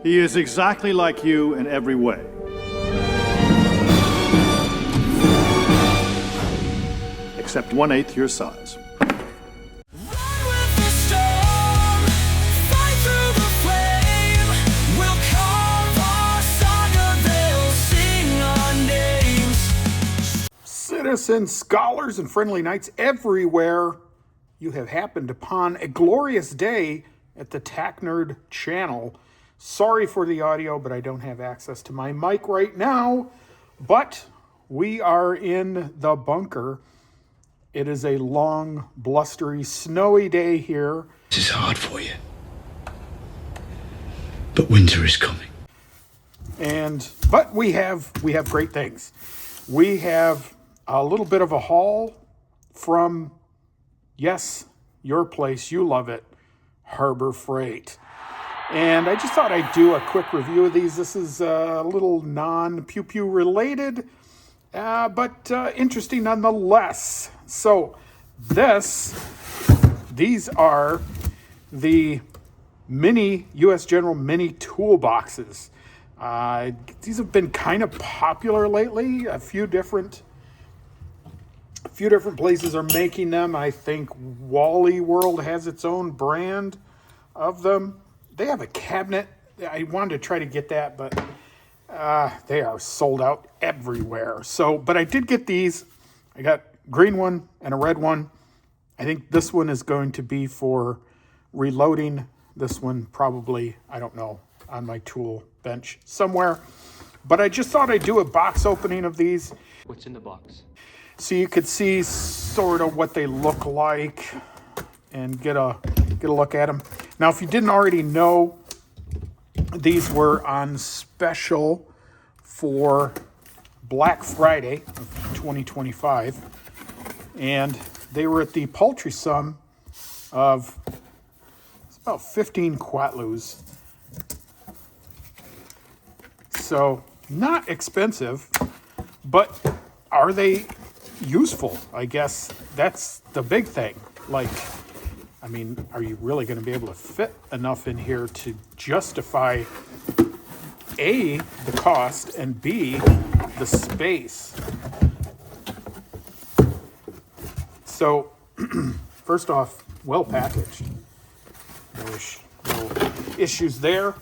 He is exactly like you in every way. Except 1/8 your size. Citizens, scholars, and friendly knights everywhere, you have happened upon a glorious day at the TacNerd channel. Sorry for the audio, but I don't have access to my mic right now. But we are in the bunker. It is a long, blustery, snowy day here. This is hard for you. But winter is coming. But we have great things. We have a little bit of a haul from, yes, your place, you love it, Harbor Freight. And I just thought I'd do a quick review of these. This is a little non-pew-pew related, but interesting nonetheless. So these are the mini U.S. General mini toolboxes. These have been kind of popular lately. A few different places are making them. I think Wally World has its own brand of them. They have a cabinet. I wanted to try to get that, but they are sold out everywhere. But I did get these. I got a green one and a red one. I think this one is going to be for reloading. This one probably, I don't know, on my tool bench somewhere. But I just thought I'd do a box opening of these. What's in the box? So you could see sort of what they look like and get a look at them. Now, if you didn't already know, these were on special for Black Friday of 2025. And they were at the paltry sum of, it's about 15 quatloos. So not expensive, but are they useful? I guess that's the big thing. Like, I mean, are you really going to be able to fit enough in here to justify A, the cost, and B, the space? So, first off, well packaged. No issues there.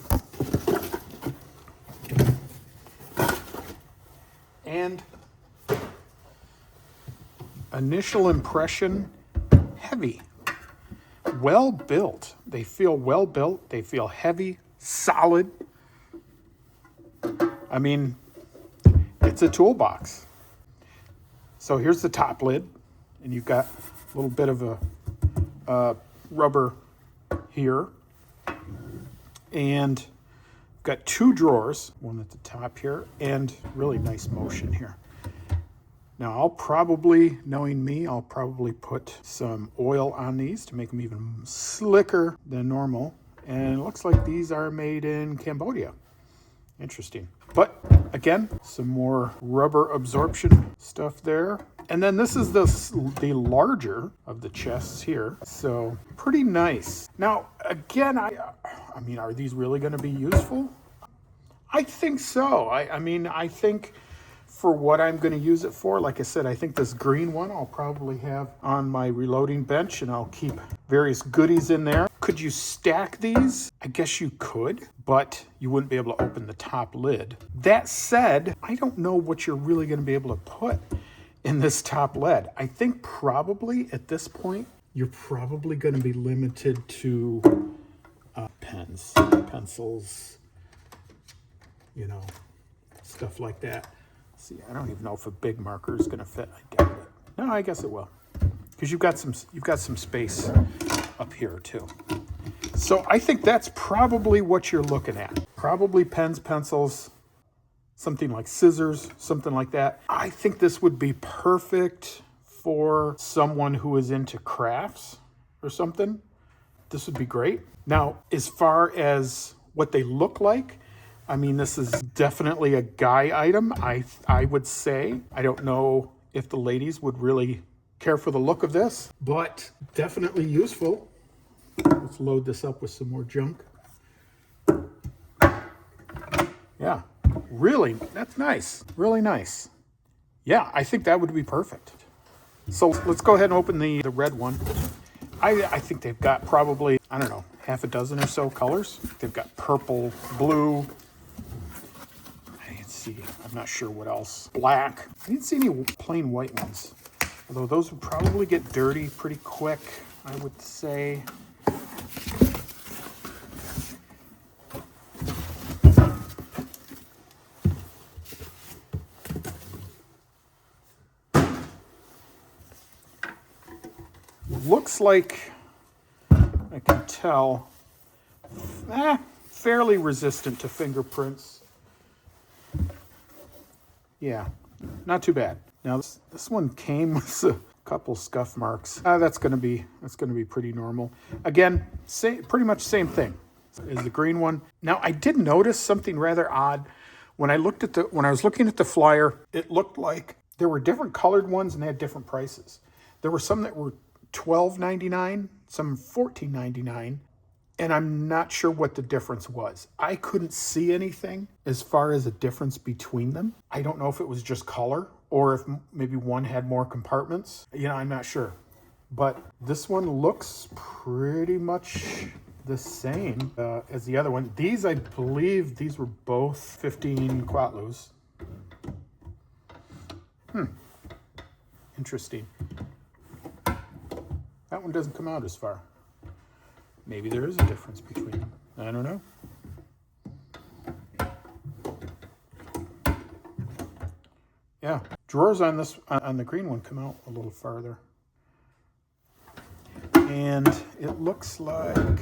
And initial impression, heavy. Well built. They feel well built. They feel heavy, solid. I mean, it's a toolbox. So here's the top lid, and you've got a little bit of a rubber here. And got two drawers, one at the top here, and really nice motion here. Now I'll probably, knowing me, I'll probably put some oil on these to make them even slicker than normal. And it looks like these are made in Cambodia. Interesting. But again, some more rubber absorption stuff there. And then this is the larger of the chests here. So pretty nice. Now, again, I mean, are these really going to be useful? I think so. I think for what I'm going to use it for, like I said, I think this green one I'll probably have on my reloading bench, and I'll keep various goodies in there. Could you stack these? I guess you could, but you wouldn't be able to open the top lid. That said, I don't know what you're really going to be able to put in this top lid. I think probably at this point, you're probably going to be limited to pens, pencils, you know, stuff like that. See, I don't even know if a big marker is going to fit. I doubt it. No, I guess it will, because you've got some space up here too. So I think that's probably what you're looking at. Probably pens, pencils, something like scissors, something like that. I think this would be perfect for someone who is into crafts or something. This would be great. Now, as far as what they look like, I mean, this is definitely a guy item, I would say. I don't know if the ladies would really care for the look of this, but definitely useful. Let's load this up with some more junk. Yeah, really, that's nice. Really nice. Yeah, I think that would be perfect. So let's go ahead and open the red one. I think they've got probably, I don't know, half a dozen or so colors. They've got purple, blue. I didn't see, I'm not sure what else. Black. I didn't see any plain white ones. Although those would probably get dirty pretty quick, I would say. Looks like, I can tell, fairly resistant to fingerprints. Yeah, not too bad. Now this one came with a couple scuff marks. That's gonna be pretty normal. Again, pretty much same thing as the green one. Now I did notice something rather odd when I was looking at the flyer. It looked like there were different colored ones and they had different prices. There were some that were $12.99, some $14.99, and I'm not sure what the difference was. I couldn't see anything as far as a difference between them. I don't know if it was just color or if maybe one had more compartments. I'm not sure. But this one looks pretty much the same as the other one. These, I believe, these were both 15 Quatlus. Interesting. That one doesn't come out as far. Maybe there is a difference between them. I don't know. Yeah, drawers on the green one come out a little farther. And it looks like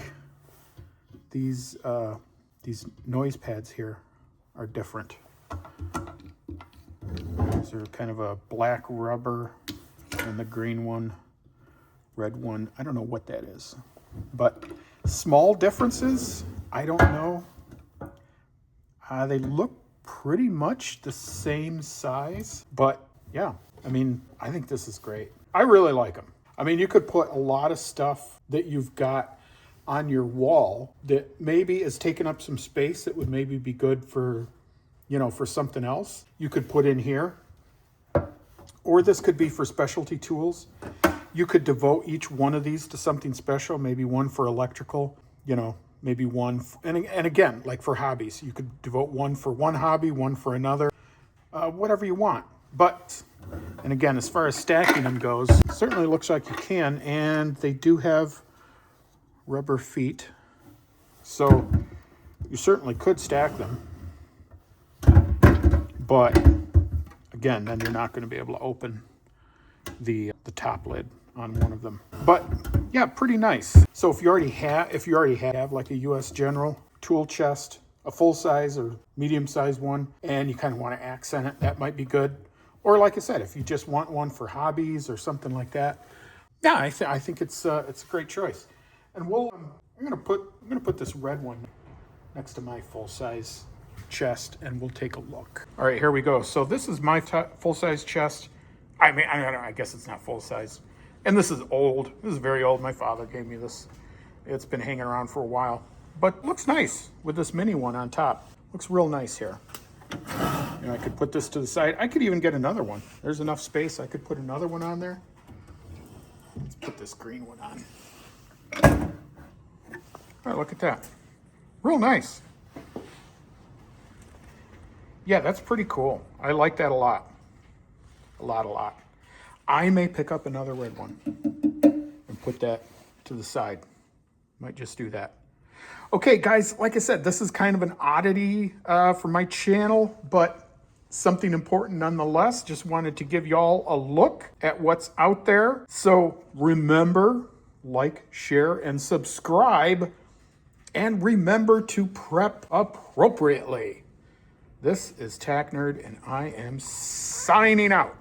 these noise pads here are different. These are kind of a black rubber, and the green one, red one, I don't know what that is. But small differences, I don't know. They look pretty much the same size, but yeah, I think this is great. I really like them. You could put a lot of stuff that you've got on your wall that maybe is taking up some space that would maybe be good for, for something else. You could put in here, or this could be for specialty tools. You could devote each one of these to something special, maybe one for electrical, maybe one, and again, like for hobbies, you could devote one for one hobby, one for another, whatever you want. But, and again, as far as stacking them goes, certainly looks like you can, and they do have rubber feet, so you certainly could stack them. But again, then you're not going to be able to open the top lid on one of them. But yeah, pretty nice. So if you already have like a US General tool chest, a full size or medium size one, and you kind of want to accent it, that might be good. Or like I said, if you just want one for hobbies or something like that, yeah, I think it's a great choice. And I'm gonna put this red one next to my full size chest, and we'll take a look. All right, here we go. So this is my full size chest. I guess it's not full size. And this is old. This is very old. My father gave me this. It's been hanging around for a while. But looks nice with this mini one on top. Looks real nice here. I could put this to the side. I could even get another one. There's enough space. I could put another one on there. Let's put this green one on. All right, look at that. Real nice. Yeah, that's pretty cool. I like that a lot. A lot. I may pick up another red one and put that to the side. Might just do that. Okay, guys, like I said, this is kind of an oddity for my channel, but something important nonetheless. Just wanted to give y'all a look at what's out there. So remember, like, share, and subscribe. And remember to prep appropriately. This is TacNerd, and I am signing out.